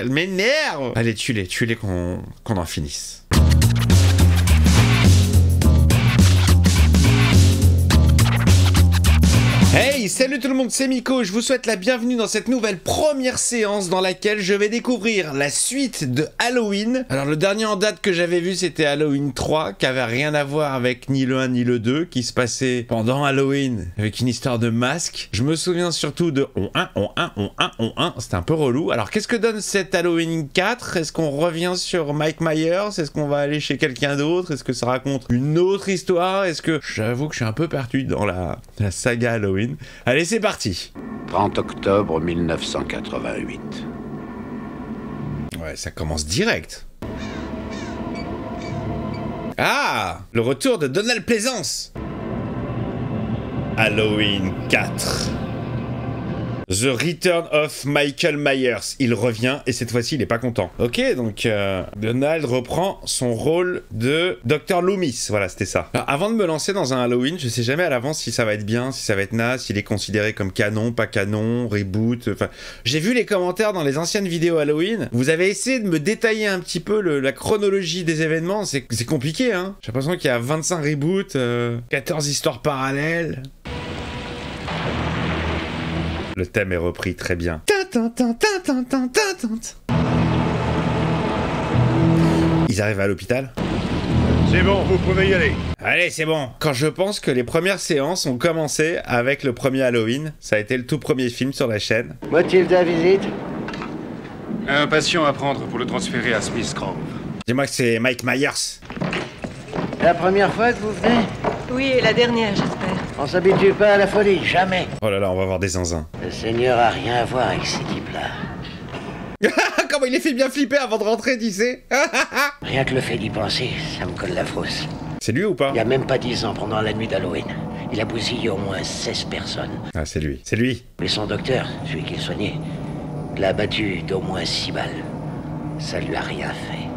Elle m'énerve. Allez, tue-les qu'on en finisse. Hey, salut tout le monde, c'est Miko, je vous souhaite la bienvenue dans cette nouvelle première séance dans laquelle je vais découvrir la suite de Halloween. Alors le dernier en date que j'avais vu c'était Halloween 3, qui avait rien à voir avec ni le 1 ni le 2, qui se passait pendant Halloween avec une histoire de masque. Je me souviens surtout de on 1, c'était un peu relou. Alors qu'est-ce que donne cette Halloween 4? Est-ce qu'on revient sur Mike Myers? Est-ce qu'on va aller chez quelqu'un d'autre? Est-ce que ça raconte une autre histoire? Est-ce que... J'avoue que je suis un peu perdu dans la saga Halloween. Allez, c'est parti. 30 octobre 1988. Ouais, ça commence direct. Ah, le retour de Donald Pleasance. Halloween 4. The Return of Michael Myers. Il revient et cette fois-ci il est pas content. Ok, donc Donald reprend son rôle de Dr. Loomis. Voilà, c'était ça. Alors, avant de me lancer dans un Halloween, je sais jamais à l'avance si ça va être bien, si ça va être naze, s'il est considéré comme canon, pas canon, reboot. Enfin, j'ai vu les commentaires dans les anciennes vidéos Halloween. Vous avez essayé de me détailler un petit peu la chronologie des événements. C'est compliqué, hein. J'ai l'impression qu'il y a 25 reboots, 14 histoires parallèles. Le thème est repris très bien. Ils arrivent à l'hôpital. C'est bon, vous pouvez y aller. Allez, c'est bon. Quand je pense que les premières séances ont commencé avec le premier Halloween, ça a été le tout premier film sur la chaîne. Motif de la visite? Un patient à prendre pour le transférer à Smith Grove. Dis-moi que c'est Mike Myers. La première fois que vous venez? Oui, et la dernière, j'espère. On s'habitue pas à la folie, jamais. Oh là là, on va voir des zinzins. Le Seigneur a rien à voir avec ces types-là. Comment il les fait bien flipper avant de rentrer, tu sais. Rien que le fait d'y penser, ça me colle la frousse. C'est lui ou pas? Il y a même pas 10 ans, pendant la nuit d'Halloween, il a bousillé au moins 16 personnes. Ah, c'est lui. C'est lui. Mais son docteur, celui qui le soignait, l'a battu d'au moins 6 balles. Ça lui a rien fait.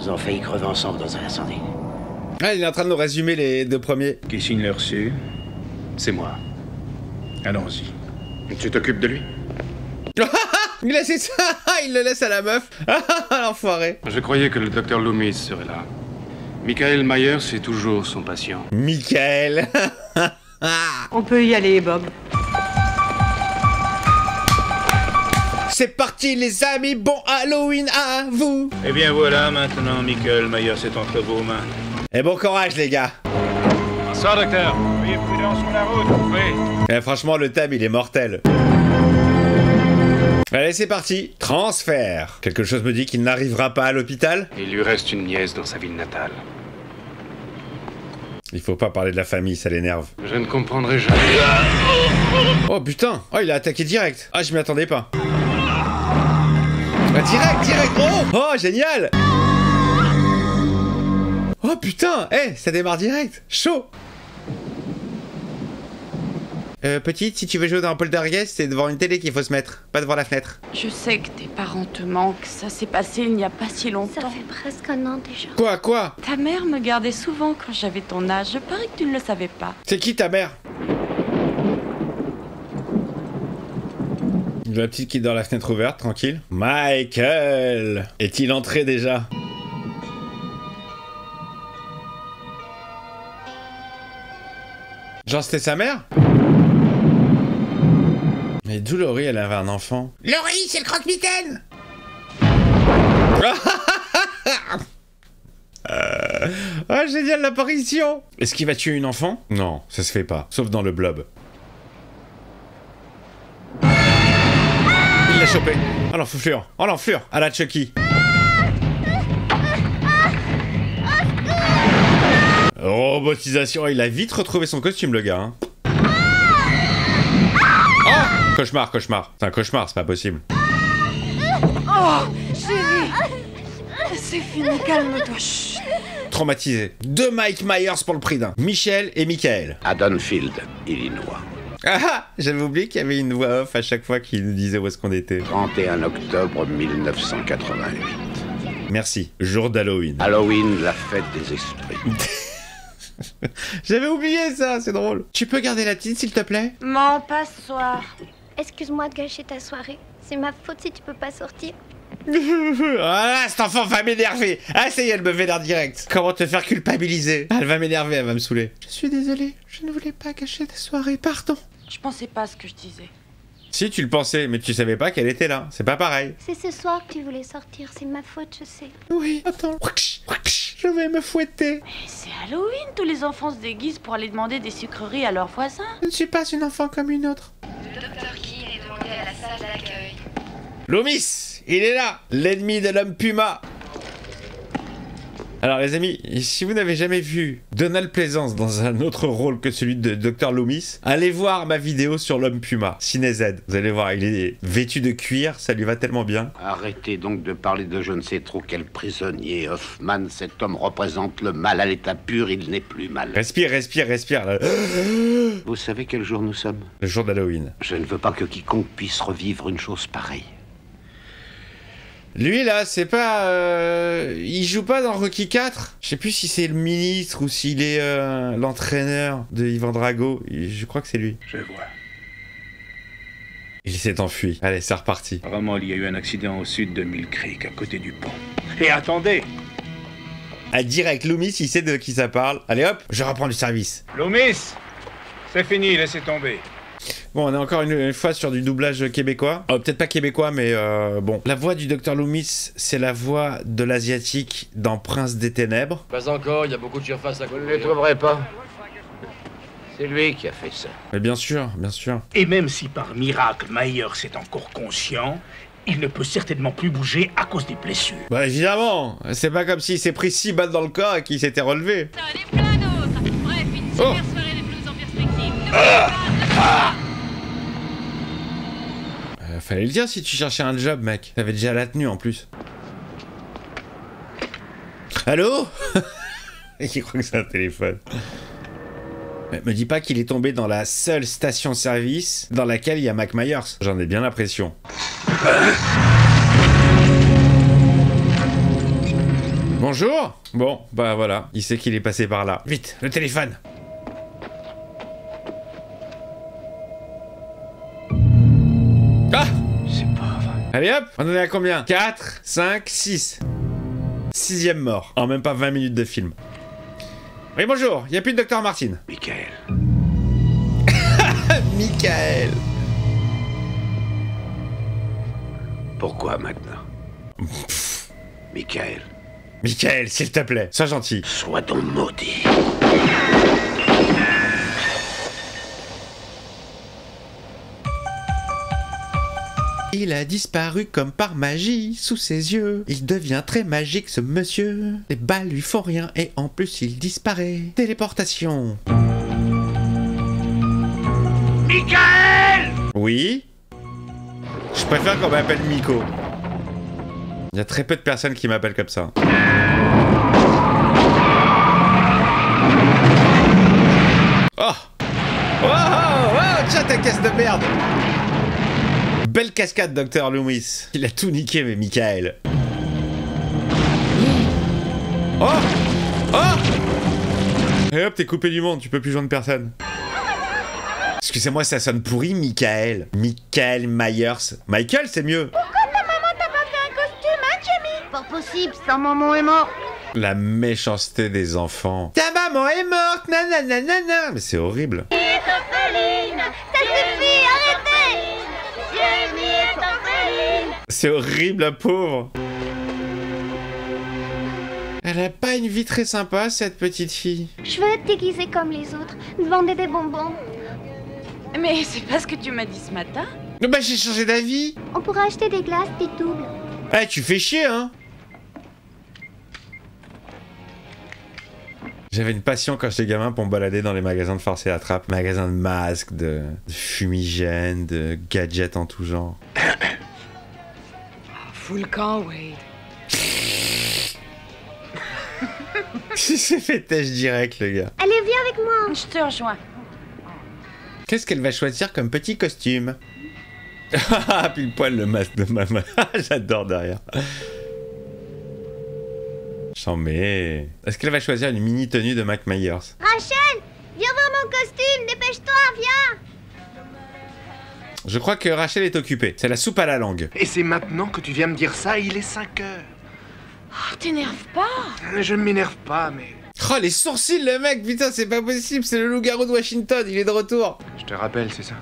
Ils ont failli crever ensemble dans un incendie. Ah, il est en train de nous résumer les deux premiers. Qui signe le reçu? C'est moi. Allons-y. Tu t'occupes de lui? Il a fait ça. Il le laisse à la meuf. L'enfoiré. Je croyais que le docteur Loomis serait là. Michael Myers est toujours son patient. Michael. On peut y aller, Bob. C'est parti les amis, bon Halloween à vous. Eh bien voilà, maintenant Michael Myers est entre vos mains. Et bon courage les gars. Bonsoir docteur. Soyez prudent sur la route, oui. Franchement le thème il est mortel. Allez c'est parti, transfert. Quelque chose me dit qu'il n'arrivera pas à l'hôpital. Il lui reste une nièce dans sa ville natale. Il faut pas parler de la famille, ça l'énerve. Je ne comprendrai jamais. Oh putain, oh il a attaqué direct. Ah je m'y attendais pas. Ah, direct. Oh génial. Oh putain, ça démarre direct. Chaud. Petite, si tu veux jouer dans un poltergeist, c'est devant une télé qu'il faut se mettre, pas devant la fenêtre. Je sais que tes parents te manquent, ça s'est passé il n'y a pas si longtemps. Ça fait presque un an déjà. Quoi? Ta mère me gardait souvent quand j'avais ton âge, je parie que tu ne le savais pas. C'est qui ta mère? La petite qui est dans la fenêtre ouverte, tranquille. Michael! Est-il entré déjà? Genre c'était sa mère? Mais d'où Laurie elle avait un enfant? Laurie, c'est le croque-mitaine! Ah génial l'apparition! Est-ce qu'il va tuer une enfant? Non, ça se fait pas, sauf dans le blob. Il l'a chopé. Oh l'enflure, à la Chucky. Robotisation, il a vite retrouvé son costume le gars. Hein. Oh cauchemar. C'est un cauchemar, c'est pas possible. Oh, chérie! C'est fini, calme-toi. Chut. Traumatisé. 2 Mike Myers pour le prix d'un. Michel et Michael. À Dunfield, Illinois. Ah, j'avais oublié qu'il y avait une voix off à chaque fois qui nous disait où est-ce qu'on était. 31 octobre 1988. Merci. Jour d'Halloween. Halloween, la fête des esprits. J'avais oublié ça, c'est drôle. Tu peux garder la petite, s'il te plaît? M'en passe soir. Excuse-moi de gâcher ta soirée. C'est ma faute si tu peux pas sortir. Voilà, cet enfant va m'énerver. Ah, ça y est, elle me vénère direct. Comment te faire culpabiliser? Ah, elle va m'énerver, elle va me saouler. Je suis désolé, je ne voulais pas gâcher ta soirée, pardon. Je pensais pas à ce que je disais. Si, tu le pensais, mais tu savais pas qu'elle était là. C'est pas pareil. C'est ce soir que tu voulais sortir, c'est ma faute, je sais. Oui, attends. Je vais me fouetter. Mais c'est Halloween, tous les enfants se déguisent pour aller demander des sucreries à leurs voisins. Je ne suis pas une enfant comme une autre. Le docteur King est demandé à la salle d'accueil. Loomis, il est là, l'ennemi de l'homme puma. Alors les amis, si vous n'avez jamais vu Donald Pleasance dans un autre rôle que celui de Dr Loomis, allez voir ma vidéo sur l'homme puma, CinéZ. Vous allez voir, il est vêtu de cuir, ça lui va tellement bien. Arrêtez donc de parler de je ne sais trop quel prisonnier. Hoffman, cet homme représente le mal à l'état pur, il n'est plus mal. Respire, respire, respire. Là. Vous savez quel jour nous sommes? Le jour d'Halloween. Je ne veux pas que quiconque puisse revivre une chose pareille. Lui là, c'est pas... il joue pas dans Rocky 4. Je sais plus si c'est le ministre ou s'il est l'entraîneur de Ivan Drago. Je crois que c'est lui. Je vois. Il s'est enfui. Allez, c'est reparti. Apparemment, il y a eu un accident au sud de Mill Creek, à côté du pont. Et attendez! Ah, direct, Loomis, il sait de qui ça parle. Allez hop, je reprends du service. Loomis! C'est fini, laissez tomber. Bon, on est encore une fois sur du doublage québécois. Peut-être pas québécois, mais bon. La voix du Dr Loomis, c'est la voix de l'asiatique dans Prince des Ténèbres. Pas encore, il y a beaucoup de surface à Vous couvrir. ne les trouverez pas. C'est lui qui a fait ça. Mais bien sûr, bien sûr. Et même si par miracle Myers est encore conscient, il ne peut certainement plus bouger à cause des blessures. Bah évidemment, c'est pas comme s'il s'est pris 6 balles dans le corps et qu'il s'était relevé. Ça en est plein d'autres. Bref, une super soirée de blues en perspective. Fallait le dire si tu cherchais un job, mec. T'avais déjà la tenue en plus. Allô? Il croit que c'est un téléphone. Mais me dis pas qu'il est tombé dans la seule station-service dans laquelle il y a Mac Myers. J'en ai bien l'impression. Bonjour. Bon, bah voilà, il sait qu'il est passé par là. Vite, le téléphone. Ah! C'est pas vrai. Allez hop, on en est à combien? 4, 5, 6. 6ème mort, en même pas 20 minutes de film. Oui, bonjour, y a plus de Dr Martin. Michael. Michael. Pourquoi maintenant? Michael. Michael, s'il te plaît, sois gentil. Sois donc maudit. Il a disparu comme par magie sous ses yeux. Il devient très magique ce monsieur. Les balles lui font rien et en plus il disparaît. Téléportation. Michael! Oui? Je préfère qu'on m'appelle Miko. Il y a très peu de personnes qui m'appellent comme ça. Oh! Oh! Oh! Oh! Tiens ta caisse de merde! Belle cascade, Dr Loomis. Il a tout niqué, mais Michael. Oh! Oh! Et hop, t'es coupé du monde, tu peux plus joindre personne. Excusez-moi, ça sonne pourri, Michael. Michael Myers. Michael, c'est mieux. Pourquoi ta maman t'a pas fait un costume, hein, Jamie? Pas possible, sa maman est morte. La méchanceté des enfants. Ta maman est morte, nanana. Mais c'est horrible. Elle est orpheline. Ça suffit, arrêtez. Jamie est orpheline. C'est horrible, la pauvre. Elle a pas une vie très sympa, cette petite fille. Je veux être déguisée comme les autres, demander des bonbons. Mais c'est pas ce que tu m'as dit ce matin. Bah j'ai changé d'avis. On pourrait acheter des glaces, des doubles. Eh, tu fais chier, hein. J'avais une passion quand j'étais gamin pour me balader dans les magasins de farce et attrape. Magasins de masques, de fumigènes, de gadgets en tout genre. Fous le camp, Wade. Il s'est fait têche direct, le gars. Allez, viens avec moi. Je te rejoins. Qu'est-ce qu'elle va choisir comme petit costume? Ah, pile poil le masque de maman. J'adore derrière. J'en mets. Est-ce qu'elle va choisir une mini tenue de Mac Myers? Rachel, viens voir mon costume, dépêche-toi, viens. Je crois que Rachel est occupée. C'est la soupe à la langue. Et c'est maintenant que tu viens me dire ça, il est 5 heures. Oh, t'énerve pas. Je ne m'énerve pas, mais... Oh, les sourcils, le mec, putain, c'est pas possible, c'est le loup-garou de Washington, il est de retour. Je te rappelle, c'est ça.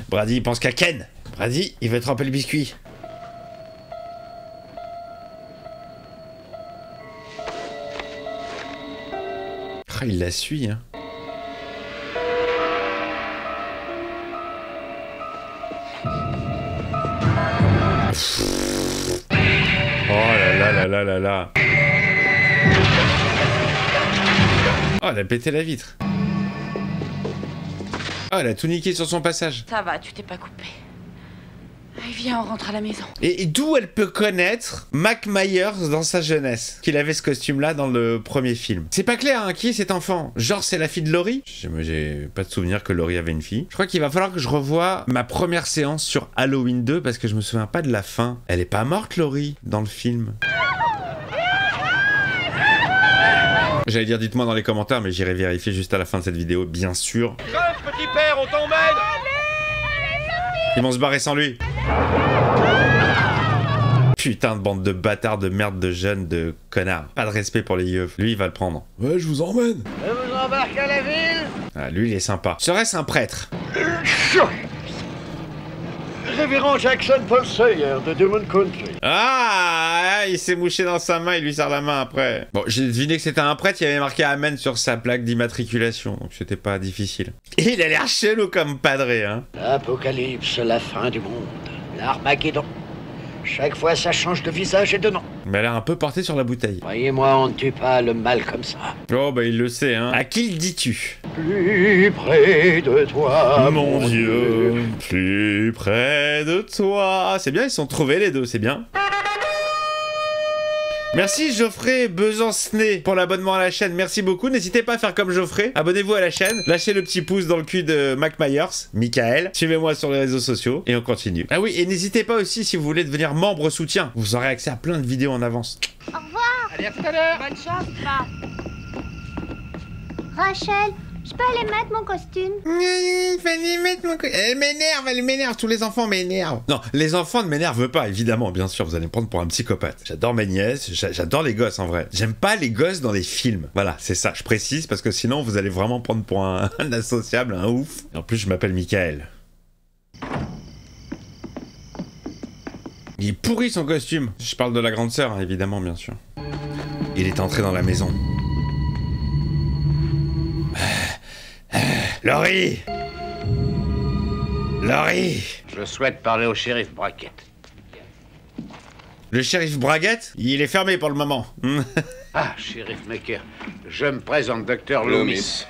Brady, il pense qu'à Ken. Brady, il veut tremper le biscuit. Oh, il la suit, hein. Oh là là là là là là. Oh, elle a pété la vitre. Oh, elle a tout niqué sur son passage. Ça va, tu t'es pas coupé. Allez, viens, on rentre à la maison. Et d'où elle peut connaître Mac Myers dans sa jeunesse, qu'il avait ce costume-là dans le premier film. C'est pas clair, hein, qui est cet enfant? Genre, c'est la fille de Laurie? J'ai pas de souvenir que Laurie avait une fille. Je crois qu'il va falloir que je revoie ma première séance sur Halloween 2 parce que je me souviens pas de la fin. Elle est pas morte, Laurie, dans le film. J'allais dire dites-moi dans les commentaires, mais j'irai vérifier juste à la fin de cette vidéo, bien sûr. Petit père, on t'emmène. Ils vont se barrer sans lui. Putain de bande de bâtards, de merde, de jeunes, de connards. Pas de respect pour les yeufs. Lui, il va le prendre. Ouais, je vous emmène. Je vous embarque à la ville. Ah, lui, il est sympa. Serait-ce un prêtre? Révérend Jackson Paul Sawyer de Demon Country. Ah, il s'est mouché dans sa main, il lui serre la main après. Bon, j'ai deviné que c'était un prêtre, il avait marqué Amen sur sa plaque d'immatriculation, donc c'était pas difficile. Et il a l'air chelou comme padré, hein. L'apocalypse, la fin du monde, l'Armageddon. Chaque fois, ça change de visage et de nom. Mais elle a un peu porté sur la bouteille. Croyez-moi, on ne tue pas le mal comme ça. Oh, bah il le sait, hein. À qui le dis-tu? Plus près de toi, mon Dieu, plus près de toi. C'est bien, ils se sont trouvés les deux, c'est bien. Merci Geoffrey Besancenet pour l'abonnement à la chaîne, merci beaucoup. N'hésitez pas à faire comme Geoffrey, abonnez-vous à la chaîne, lâchez le petit pouce dans le cul de Mac Myers, Michael, suivez-moi sur les réseaux sociaux et on continue. Ah oui, et n'hésitez pas aussi si vous voulez devenir membre soutien, vous aurez accès à plein de vidéos en avance. Au revoir. Allez, à tout à l'heure. Bonne chance, va. Rachel, je peux aller mettre mon costume? Il fallait mettre mon costume. Elle m'énerve, tous les enfants m'énervent. Non, les enfants ne m'énervent pas, évidemment, bien sûr, vous allez me prendre pour un psychopathe. J'adore mes nièces, j'adore les gosses en vrai. J'aime pas les gosses dans les films. Voilà, c'est ça, je précise, parce que sinon vous allez vraiment prendre pour un associable, un ouf. Et en plus, je m'appelle Michael. Il est pourri son costume. Je parle de la grande sœur, hein, évidemment, bien sûr. Il est entré dans la maison. Laurie! Laurie! Je souhaite parler au shérif Brackett. Le shérif Brackett? Il est fermé pour le moment. Ah, shérif Maker, je me présente, docteur Loomis.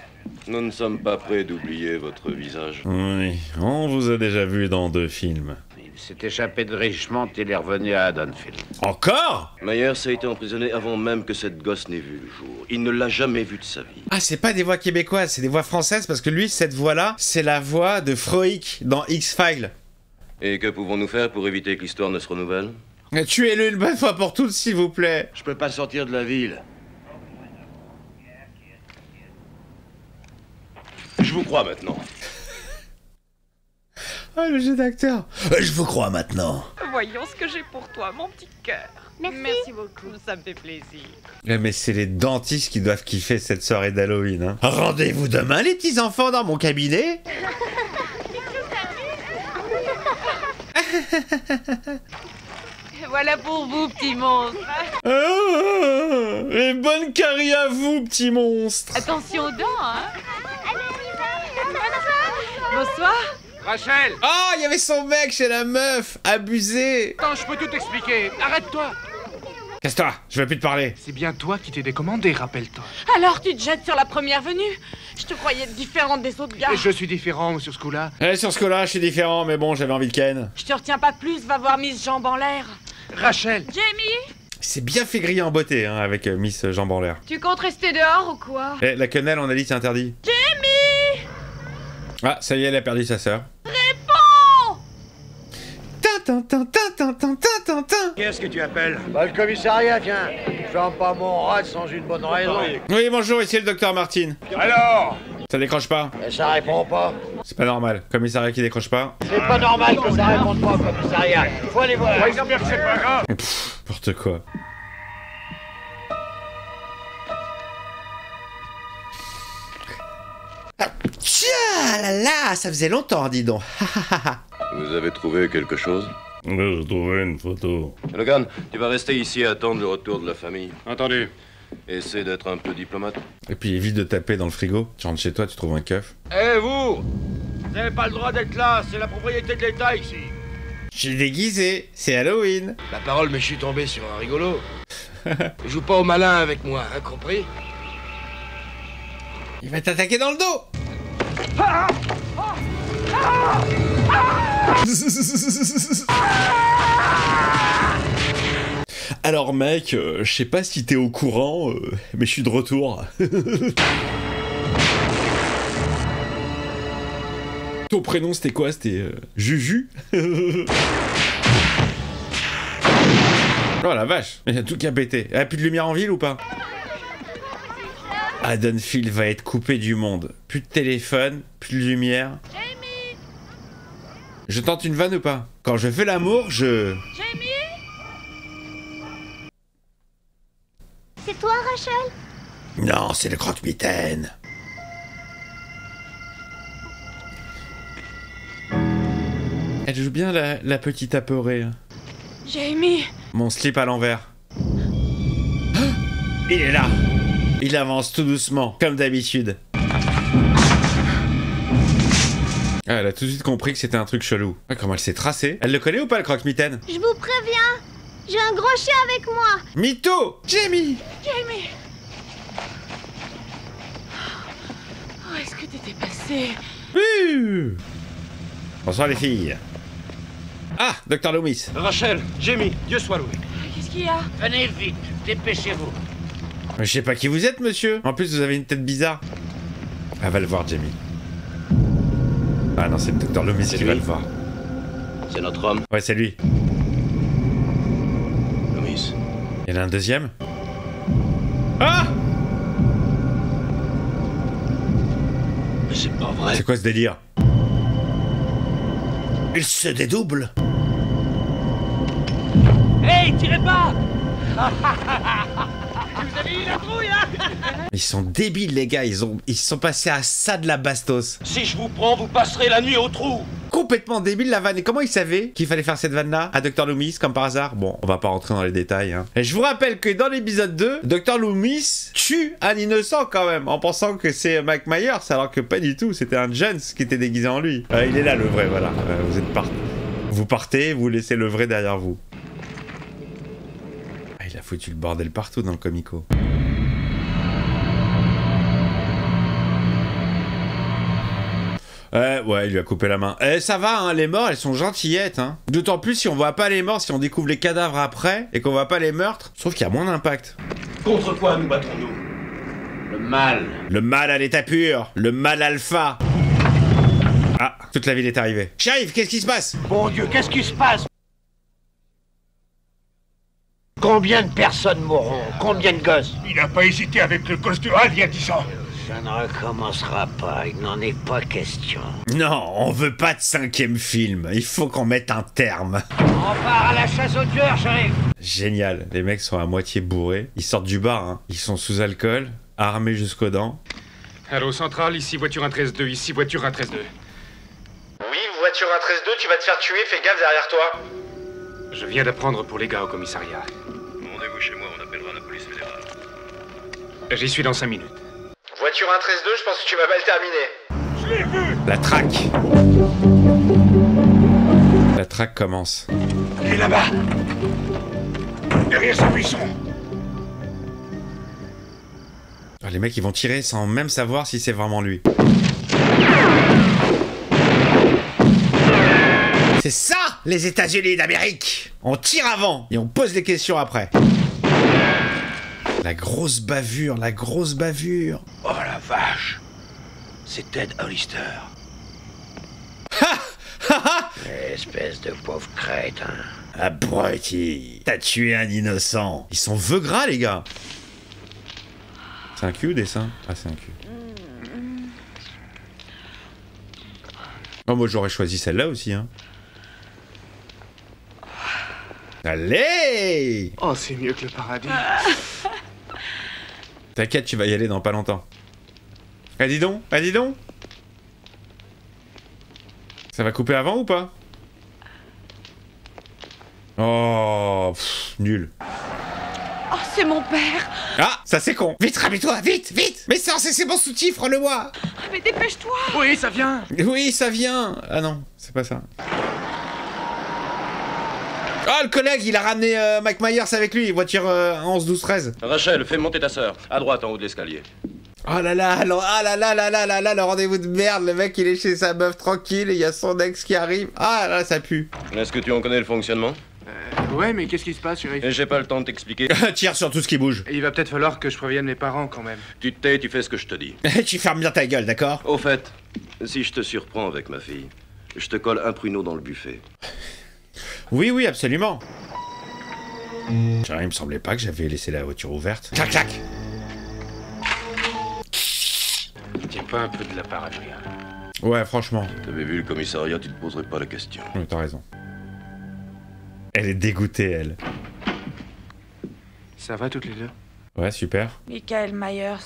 Nous ne sommes pas prêts d'oublier votre visage. Oui, on vous a déjà vu dans 2 films. Il s'est échappé de Richmond et il est revenu à Haddonfield. Encore? Myers a été emprisonné avant même que cette gosse n'ait vu le jour. Il ne l'a jamais vu de sa vie. Ah, c'est pas des voix québécoises, c'est des voix françaises parce que lui, cette voix-là, c'est la voix de Froick dans X-Files. Et que pouvons-nous faire pour éviter que l'histoire ne se renouvelle? Tuez-le une bonne fois pour toutes, s'il vous plaît. Je peux pas sortir de la ville. Je vous crois maintenant. Oh, le jeu d'acteur. Je vous crois maintenant. Voyons ce que j'ai pour toi, mon petit cœur. Merci beaucoup, ça me fait plaisir. Mais c'est les dentistes qui doivent kiffer cette soirée d'Halloween. Hein. Rendez-vous demain, les petits enfants, dans mon cabinet. Voilà pour vous, petit monstre. Et bonne carie à vous, petit monstre. Attention aux dents, hein. Bonsoir. Rachel! Oh, il y avait son mec chez la meuf. Abusé. Attends, je peux tout expliquer. Arrête-toi. Casse-toi, je veux plus te parler. C'est bien toi qui t'es décommandé, rappelle-toi. Alors tu te jettes sur la première venue? Je te croyais différente des autres gars. Et je suis différent sur ce coup-là. Sur ce coup-là, je suis différent, mais bon, j'avais envie de Ken. Je te retiens pas plus, va voir Miss Jambe en l'air. Rachel! Jamie? C'est bien fait griller en beauté, hein, avec Miss Jambe en l'air. Tu comptes rester dehors ou quoi? La quenelle, on a dit c'est interdit. Jamie! Ah, ça y est, elle a perdu sa sœur. Réponds! Qu'est-ce que tu appelles? Bah, le commissariat, tiens. Je ferme pas mon rad sans une bonne raison. Oui, bonjour, ici le docteur Martin. Alors? Ça décroche pas. Mais ça répond pas. C'est pas normal. Commissariat qui décroche pas. C'est pas normal que ça réponde pas au commissariat. Faut aller voir. Ouais, ils ont bien que c'est pas grave. N'importe quoi. Tiens là là, ça faisait longtemps, dis donc. Vous avez trouvé quelque chose? J'ai trouvé une photo. Logan, tu vas rester ici à attendre le retour de la famille. Entendu. Essaie d'être un peu diplomate. Et puis évite de taper dans le frigo. Tu rentres chez toi, tu trouves un keuf. Eh vous! Vous n'avez pas le droit d'être là, c'est la propriété de l'État ici. Je suis déguisé, c'est Halloween. La parole, mais je suis tombé sur un rigolo. Joue pas au malin avec moi, hein, compris? Il va t'attaquer dans le dos. Alors mec, je sais pas si t'es au courant, mais je suis de retour. Ton prénom c'était quoi? C'était Juju. Oh la vache, il y a tout qui a pété. Ah, plus de lumière en ville ou pas? Haddonfield va être coupé du monde. Plus de téléphone, plus de lumière. Jamie! Je tente une vanne ou pas? Quand je fais l'amour, je... Jamie! C'est toi, Rachel? Non, c'est le croque-mitaine. Elle joue bien la petite apeurée. Jamie! Mon slip à l'envers. Ah, il est là. Il avance tout doucement, comme d'habitude. Ah, elle a tout de suite compris que c'était un truc chelou. Ah, comment elle s'est tracée? Elle le connaît ou pas, le croque-mitaine? Je vous préviens, j'ai un gros chien avec moi. Mytho! Jamie! Jamie! Où est-ce que t'étais passé? Bonsoir les filles. Ah, Dr. Loomis. Rachel, Jamie, Dieu soit loué. Qu'est-ce qu'il y a? Venez vite, dépêchez-vous. Je sais pas qui vous êtes, monsieur. En plus, vous avez une tête bizarre. Elle va le voir, Jamie. Ah non, c'est le Dr. Loomis qui va le voir. C'est notre homme. Ouais, c'est lui. Loomis. Il y en a un deuxième. Ah! Mais c'est pas vrai. C'est quoi ce délire? Il se dédouble. Hey, tirez pas! Vous avez eu la trouille, hein? Ils sont débiles, les gars. Ils sont passés à ça de la bastos. Si je vous prends, vous passerez la nuit au trou. Complètement débile, la vanne. Et comment ils savaient qu'il fallait faire cette vanne-là à Dr. Loomis, comme par hasard? Bon, on va pas rentrer dans les détails. Hein. Et je vous rappelle que dans l'épisode 2, Dr. Loomis tue un innocent quand même, en pensant que c'est Mike Myers, alors que pas du tout. C'était un Jones qui était déguisé en lui. Il est là, le vrai, voilà. Vous partez, vous laissez le vrai derrière vous. Ah, il a foutu le bordel partout dans le comico. Ouais, il lui a coupé la main. Ça va, hein, les morts, elles sont gentillettes, hein. D'autant plus si on voit pas les morts, si on découvre les cadavres après, et qu'on voit pas les meurtres, je trouve qu'il y a moins d'impact. Contre quoi nous battons-nous? Le mal. Le mal à l'état pur, le mal alpha. Ah, toute la ville est arrivée. Shérif, qu'est-ce qui se passe? Bon Dieu, qu'est-ce qui se passe? Combien de personnes mourront? Combien de gosses? Il n'a pas hésité avec le gosse de Hal il y a 10 ans. Ça ne recommencera pas, il n'en est pas question. Non, on veut pas de 5e film. Il faut qu'on mette un terme. On part à la chasse aux tueurs, j'arrive. Génial, les mecs sont à moitié bourrés. Ils sortent du bar, hein. Ils sont sous alcool, armés jusqu'aux dents. Allô, centrale, ici voiture 113-2, ici voiture 113-2. Oui, voiture 113-2, tu vas te faire tuer, fais gaffe derrière toi. Je viens d'apprendre pour les gars au commissariat. Rendez-vous chez moi, on appellera la police fédérale. J'y suis dans 5 minutes. Voiture 113-2, je pense que tu vas mal terminer. Je l'ai vu. La traque. La traque commence. Il est là-bas. Derrière sa buisson. Ah, les mecs, ils vont tirer sans même savoir si c'est vraiment lui. C'est ça, les États-Unis d'Amérique. On tire avant et on pose des questions après. La grosse bavure, la grosse bavure. Oh la vache. C'est Ted Hollister. Espèce de pauvre crétin. Abruti, t'as tué un innocent. Ils sont vœux gras, les gars. C'est un cul ou des seins? Ah, c'est un cul. Oh, moi j'aurais choisi celle-là aussi, hein. Allez! Oh, c'est mieux que le paradis. T'inquiète, tu vas y aller dans pas longtemps. Ah, dis donc, ah, dis donc. Ça va couper avant ou pas? Oh, pff, nul. Oh, c'est mon père. Ah, ça c'est con. Vite, ramène-toi, vite, vite. Mais ça, c'est mon soutif, rends-le-moi. Mais dépêche-toi. Oui, ça vient. Oui, ça vient. Ah non, c'est pas ça. Oh, le collègue, il a ramené Mike Myers avec lui, voiture 11, 12, 13. Rachel, fais monter ta sœur. À droite, en haut de l'escalier. Oh là là, ah là là là là là là, le rendez-vous de merde. Le mec, il est chez sa meuf tranquille et il y a son ex qui arrive. Ah là, ça pue. Est-ce que tu en connais le fonctionnement? Ouais, mais qu'est-ce qui se passe, chérie? J'ai pas le temps de t'expliquer. Tire sur tout ce qui bouge. Il va peut-être falloir que je prévienne mes parents quand même. Tu te tais, tu fais ce que je te dis. Tu fermes bien ta gueule, d'accord? Au fait, si je te surprends avec ma fille, je te colle un pruneau dans le buffet. Oui, oui, absolument. Il me semblait pas que j'avais laissé la voiture ouverte. Clac, clac. Tiens pas un peu de la paranoïa. Ouais, franchement. T'avais vu le commissariat, tu te poserais pas la question. Oui, t'as raison. Elle est dégoûtée, elle. Ça va toutes les deux? Ouais, super. Michael Myers.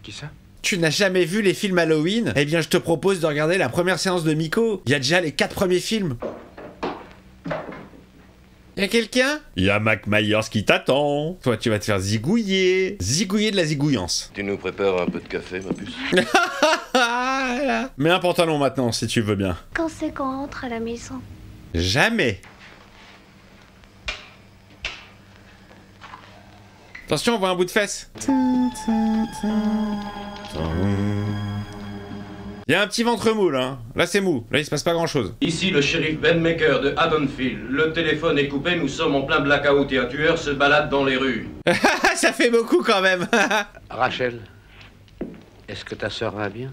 Qui ça? Tu n'as jamais vu les films Halloween? Eh bien, je te propose de regarder la première séance de Miko. Il y a déjà les 4 premiers films. Y'a quelqu'un? Y'a Mike Myers qui t'attend. Toi, tu vas te faire zigouiller. Zigouiller de la zigouillance. Tu nous prépares un peu de café, ma puce? Mets un pantalon maintenant, si tu veux bien. Quand c'est qu'on rentre à la maison? Jamais. Attention, on voit un bout de fesse. Il y a un petit ventre mou, là. Là, c'est mou. Là, il se passe pas grand-chose. Ici, le shérif Ben Maker de Haddonfield. Le téléphone est coupé, nous sommes en plein blackout et un tueur se balade dans les rues. Ça fait beaucoup, quand même. Rachel, est-ce que ta sœur va bien?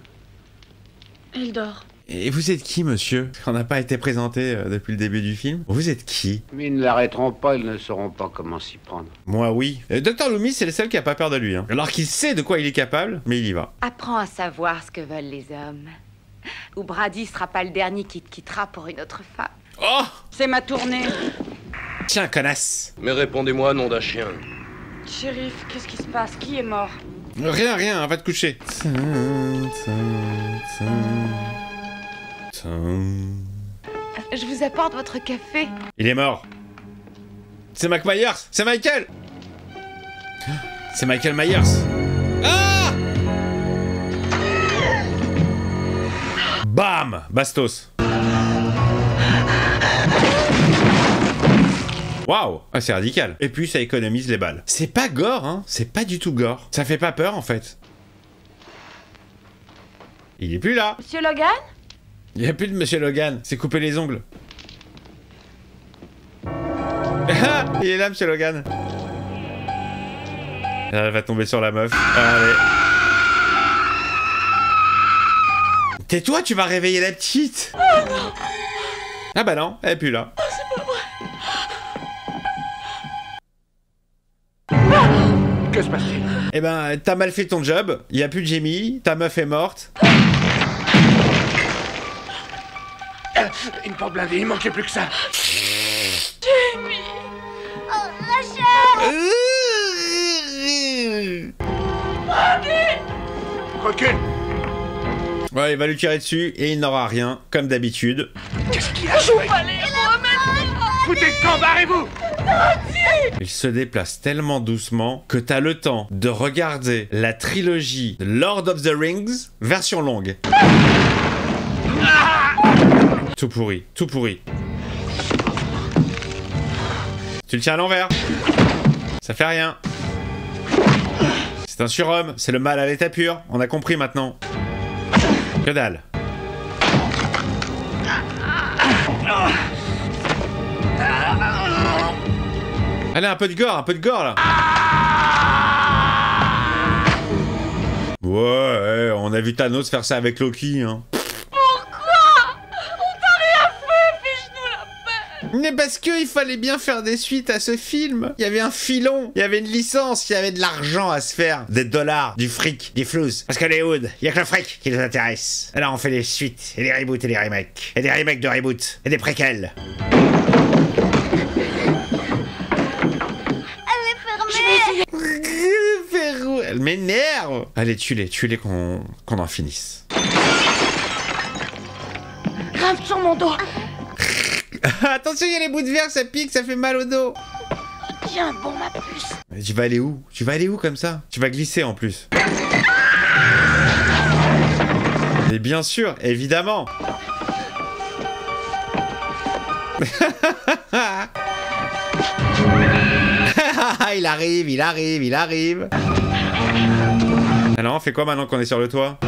Il dort. Et vous êtes qui, monsieur? On n'a pas été présenté depuis le début du film. Vous êtes qui? Mais ils ne l'arrêteront pas, ils ne sauront pas comment s'y prendre. Moi, oui. Dr Loomis, c'est le seul qui a pas peur de lui. Hein. Alors qu'il sait de quoi il est capable, mais il y va. Apprends à savoir ce que veulent les hommes. Ou Brady sera pas le dernier qui te quittera pour une autre femme. Oh! C'est ma tournée. Tiens, connasse. Mais répondez-moi, nom d'un chien. Shérif, qu'est-ce qui se passe? Qui est mort? Rien, rien, va te coucher. Je vous apporte votre café. Il est mort. C'est Mike Myers. C'est Michael. C'est Michael Myers. Ah! Bam! Bastos. Waouh! Ah, c'est radical. Et puis ça économise les balles. C'est pas gore, hein? C'est pas du tout gore. Ça fait pas peur en fait. Il est plus là. Monsieur Logan? Il y a plus de Monsieur Logan. C'est couper les ongles. Il est là, Monsieur Logan. Elle va tomber sur la meuf. Allez. Tais-toi, tu vas réveiller la petite. Oh non. Ah bah non, elle est plus là. Oh, c'est pas vrai. Que se passe-t-il? Eh ben, t'as mal fait ton job. Il y a plus de Jamie. Ta meuf est morte. Une porte blindée, il manquait plus que ça. Jamie. Oh, Rachel! Recule! Ouais, il va lui tirer dessus et il n'aura rien, comme d'habitude. Qu'est-ce qu'il a joué? Foutez le camp, barrez-vous! Il se déplace tellement doucement que t'as le temps de regarder la trilogie Lord of the Rings, version longue. Tout pourri, tout pourri. Tu le tiens à l'envers. Ça fait rien. C'est un surhomme, c'est le mal à l'état pur. On a compris maintenant. Que dalle. Allez, un peu de gore là. Ouais, on a vu Thanos faire ça avec Loki, hein. Mais parce que il fallait bien faire des suites à ce film. Il y avait un filon, il y avait une licence, il y avait de l'argent à se faire. Des dollars, du fric, des flous. Parce que Hollywood, il y a que le fric qui nous intéresse. Alors on fait des suites, et des reboots et des remakes. Et des remakes de reboots, et des préquels. Elle m'énerve. Allez, tue-les qu'on en finisse. Grimpe sur mon dos. Attention, il y a les bouts de verre, ça pique, ça fait mal au dos. Tiens, bon ma puce. Mais tu vas aller où? Tu vas aller où comme ça? Tu vas glisser en plus. Et bien sûr, évidemment. il arrive. Alors on fait quoi maintenant qu'on est sur le toit?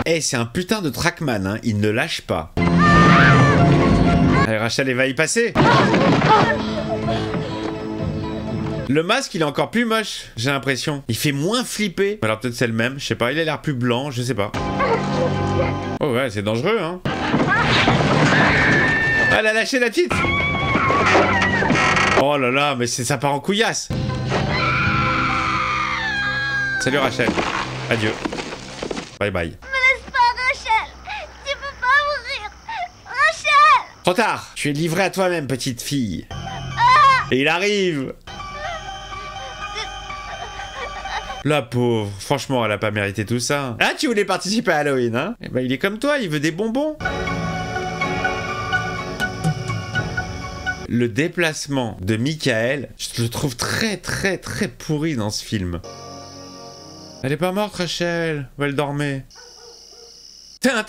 Eh, c'est un putain de Trackman, hein. Il ne lâche pas. Allez, Rachel, elle va y passer. Le masque, il est encore plus moche, j'ai l'impression. Il fait moins flipper. Alors peut-être c'est le même, je sais pas. Il a l'air plus blanc, je sais pas. Oh ouais, c'est dangereux, hein. Elle a lâché la petite. Oh là là, mais ça part en couillasse. Salut Rachel. Adieu. Bye bye. Me laisse pas, Rachel. Tu peux pas mourir. Rachel. Trop tard. Tu es livré à toi-même, petite fille. Et il arrive. La pauvre. Franchement, elle a pas mérité tout ça. Ah, tu voulais participer à Halloween, hein? Eh ben, il est comme toi, il veut des bonbons. Le déplacement de Michael, je le trouve très pourri dans ce film. Elle est pas morte, Rachel. Où elle dormait. Ah,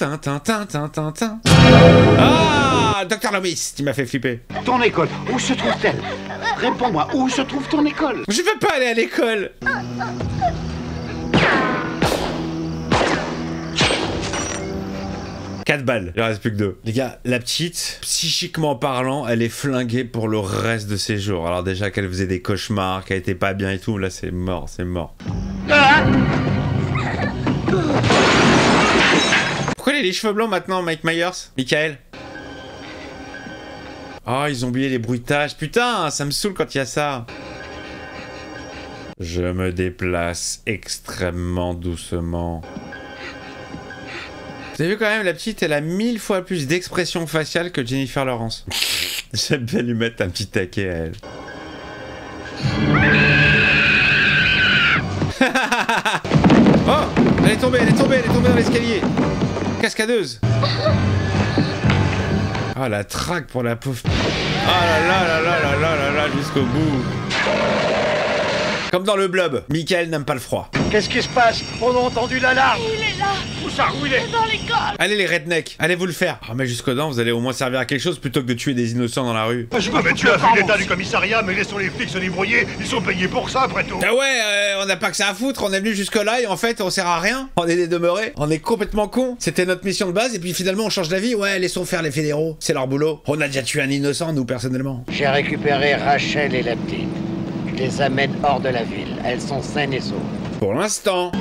Dr. Loomis, tu m'as fait flipper. Ton école, où se trouve-t-elle? Réponds-moi, où se trouve ton école? Je veux pas aller à l'école. 4 balles, il en reste plus que 2. Les gars, la petite, psychiquement parlant, elle est flinguée pour le reste de ses jours. Alors déjà qu'elle faisait des cauchemars, qu'elle était pas bien et tout, là c'est mort, c'est mort. Pourquoi il a les cheveux blancs maintenant, Mike Myers? Michael? Oh, ils ont oublié les bruitages. Putain, ça me saoule quand il y a ça. Je me déplace extrêmement doucement. Vous avez vu quand même, la petite, elle a 1000 fois plus d'expression faciale que Jennifer Lawrence. J'aime bien lui mettre un petit taquet à elle. Oh, elle est tombée dans l'escalier. Cascadeuse. Ah, la traque pour la pauvre. Ah là, jusqu'au bout. Comme dans le Blob, Michael n'aime pas le froid. Qu'est-ce qui se passe? On a entendu l'alarme. Il est là. Où ça? Où il est? Dans l'école. Allez les rednecks, allez vous le faire. Ah mais jusqu'aux dents, vous allez au moins servir à quelque chose plutôt que de tuer des innocents dans la rue. Je me tu as vu l'état du commissariat, mais laissons les flics se débrouiller. Ils sont payés pour ça, après tout. Ah ouais, on n'a pas que ça à foutre, on est venu jusque là et en fait on sert à rien. On est des demeurés, on est complètement cons. C'était notre mission de base et puis finalement on change d'avis. Ouais, laissons faire les fédéraux, c'est leur boulot. On a déjà tué un innocent nous personnellement. J'ai récupéré Rachel et la petite. Je les amène hors de la ville. Elles sont saines et sauves. Pour l'instant.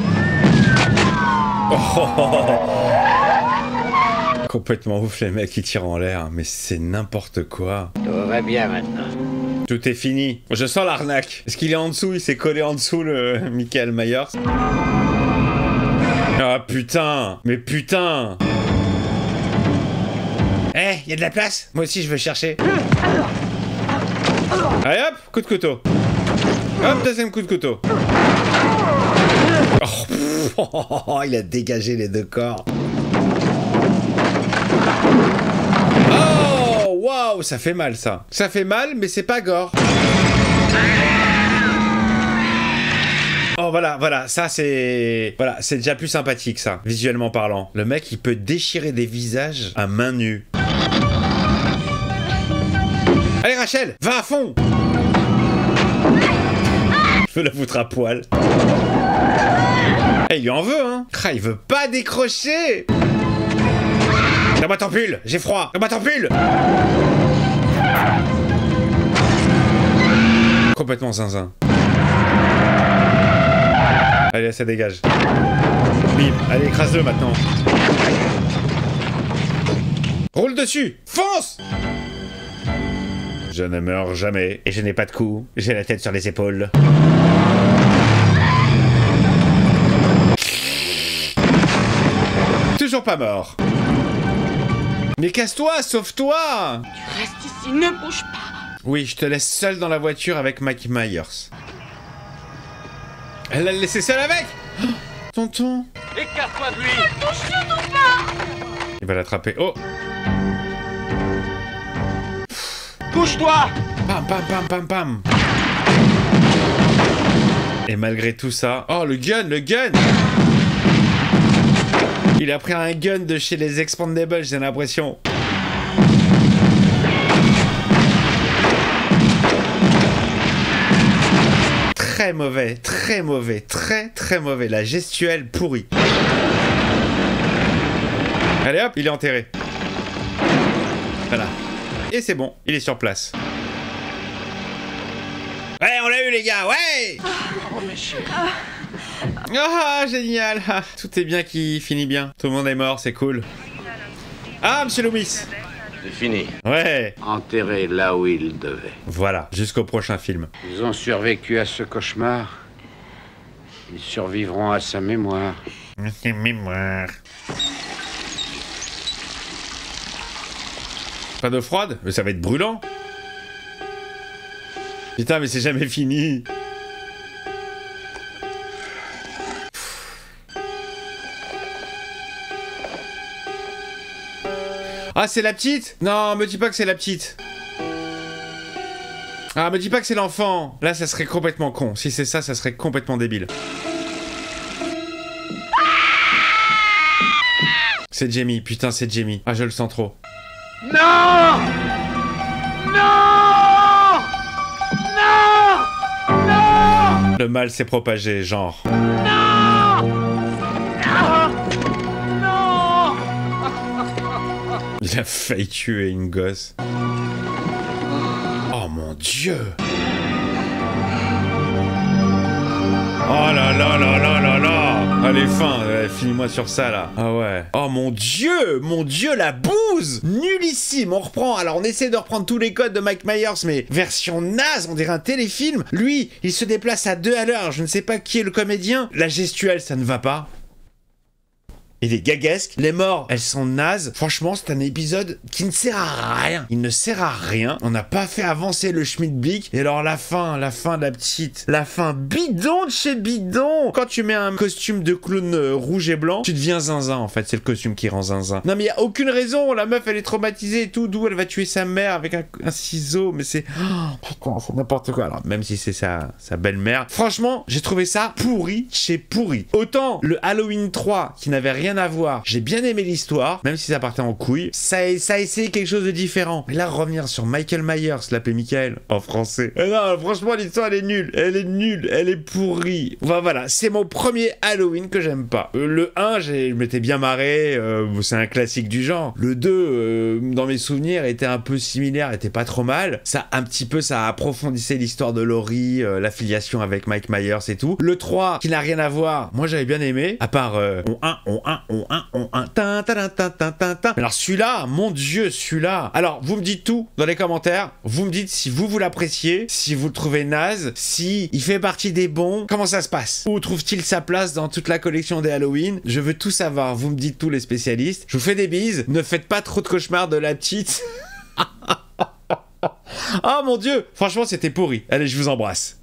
Complètement ouf les mecs qui tirent en l'air, mais c'est n'importe quoi. Tout va bien maintenant. Tout est fini. Je sens l'arnaque. Est-ce qu'il est en dessous? Il s'est collé en dessous le Michael Myers. Ah putain. Mais putain. Eh, y a de la place? Moi aussi je veux chercher. Allez hop, coup de couteau. Hop, deuxième coup de couteau. Oh, il a dégagé les deux corps. Oh, waouh, ça fait mal ça. Ça fait mal, mais c'est pas gore. Oh voilà, ça c'est... Voilà, c'est déjà plus sympathique ça, visuellement parlant. Le mec, il peut déchirer des visages à main nue. Allez Rachel, va à fond. Je veux la foutre à poil. Eh, il lui en veut, hein. Ah, il veut pas décrocher. Donne-moi ton pull, j'ai froid. Donne-moi ton pull. Complètement zinzin. Allez, ça dégage. Bim, allez, écrase-le maintenant. Roule dessus. Fonce. Je ne meurs jamais. Et je n'ai pas de coups. J'ai la tête sur les épaules. Toujours pas mort. Mais casse-toi, sauve-toi. Tu restes ici, ne bouge pas. Oui, je te laisse seul dans la voiture avec Mike Myers. Elle l'a laissé seul avec. Oh, tonton. Écarte-toi de lui. Ne touche surtout pas. Il va l'attraper. Oh. Couche-toi. Pam, pam, pam, pam, pam. Et malgré tout ça... Oh, le gun, le gun. Il a pris un gun de chez les Expendables, j'ai l'impression. Très mauvais, très mauvais, très mauvais. La gestuelle pourrie. Allez hop, il est enterré. Voilà. Et c'est bon, il est sur place. Ouais, on l'a eu les gars, ouais. Oh, mes chers. Ah, génial. Ah, tout est bien qui finit bien. Tout le monde est mort, c'est cool. Ah, monsieur Loomis. C'est fini. Ouais. Enterré là où il devait. Voilà, jusqu'au prochain film. Ils ont survécu à ce cauchemar. Ils survivront à sa mémoire. Mémoire. Pas d'eau froide? Mais ça va être brûlant. Putain, mais c'est jamais fini. Ah, c'est la petite? Non, me dis pas que c'est la petite. Ah, me dis pas que c'est l'enfant. Là, ça serait complètement con. Si c'est ça, ça serait complètement débile. C'est Jamie, putain, c'est Jamie. Ah, je le sens trop. Non! Non! Non! Non! Le mal s'est propagé, genre. Non! Non! Non! Il a failli tuer une gosse. Oh mon Dieu! Oh là là là là là là! Allez, fin, finis-moi sur ça là. Ah ouais. Oh mon Dieu, la bouse! Nullissime, on reprend. Alors on essaie de reprendre tous les codes de Mike Myers, mais version naze, on dirait un téléfilm. Lui, il se déplace à 2 à l'heure. Je ne sais pas qui est le comédien. La gestuelle, ça ne va pas. Il est gaguesque. Les morts, elles sont nazes. Franchement, c'est un épisode qui ne sert à rien. Il ne sert à rien. On n'a pas fait avancer le Schmidt-Blick. Et alors la fin de la petite. La fin bidon de chez bidon. Quand tu mets un costume de clown rouge et blanc, tu deviens zinzin en fait. C'est le costume qui rend zinzin. Non mais il n'y a aucune raison. La meuf, elle est traumatisée et tout. D'où elle va tuer sa mère avec un ciseau. Mais c'est... Oh, putain, c'est n'importe quoi. Alors même si c'est sa belle-mère. Franchement, j'ai trouvé ça pourri chez pourri. Autant le Halloween 3 qui n'avait rien à voir. J'ai bien aimé l'histoire, même si ça partait en couille. Ça a essayé quelque chose de différent. Mais là, revenir sur Michael Myers, l'appeler Michael, en français. Non, franchement, l'histoire, elle est nulle. Elle est nulle. Elle est pourrie. Enfin, voilà, c'est mon premier Halloween que j'aime pas. Le 1, je m'étais bien marré. C'est un classique du genre. Le 2, dans mes souvenirs, était un peu similaire, était pas trop mal. Ça, un petit peu, ça approfondissait l'histoire de Laurie, l'affiliation avec Mike Myers et tout. Le 3, qui n'a rien à voir, moi, j'avais bien aimé. À part, on 1. Alors celui-là, mon Dieu, celui-là. Alors, vous me dites tout dans les commentaires. Vous me dites si vous l'appréciez, si vous le trouvez naze, si il fait partie des bons. Comment ça se passe? Où trouve-t-il sa place dans toute la collection des Halloween? Je veux tout savoir. Vous me dites tous les spécialistes. Je vous fais des bises. Ne faites pas trop de cauchemars de la petite. Oh mon Dieu, franchement, c'était pourri. Allez, je vous embrasse.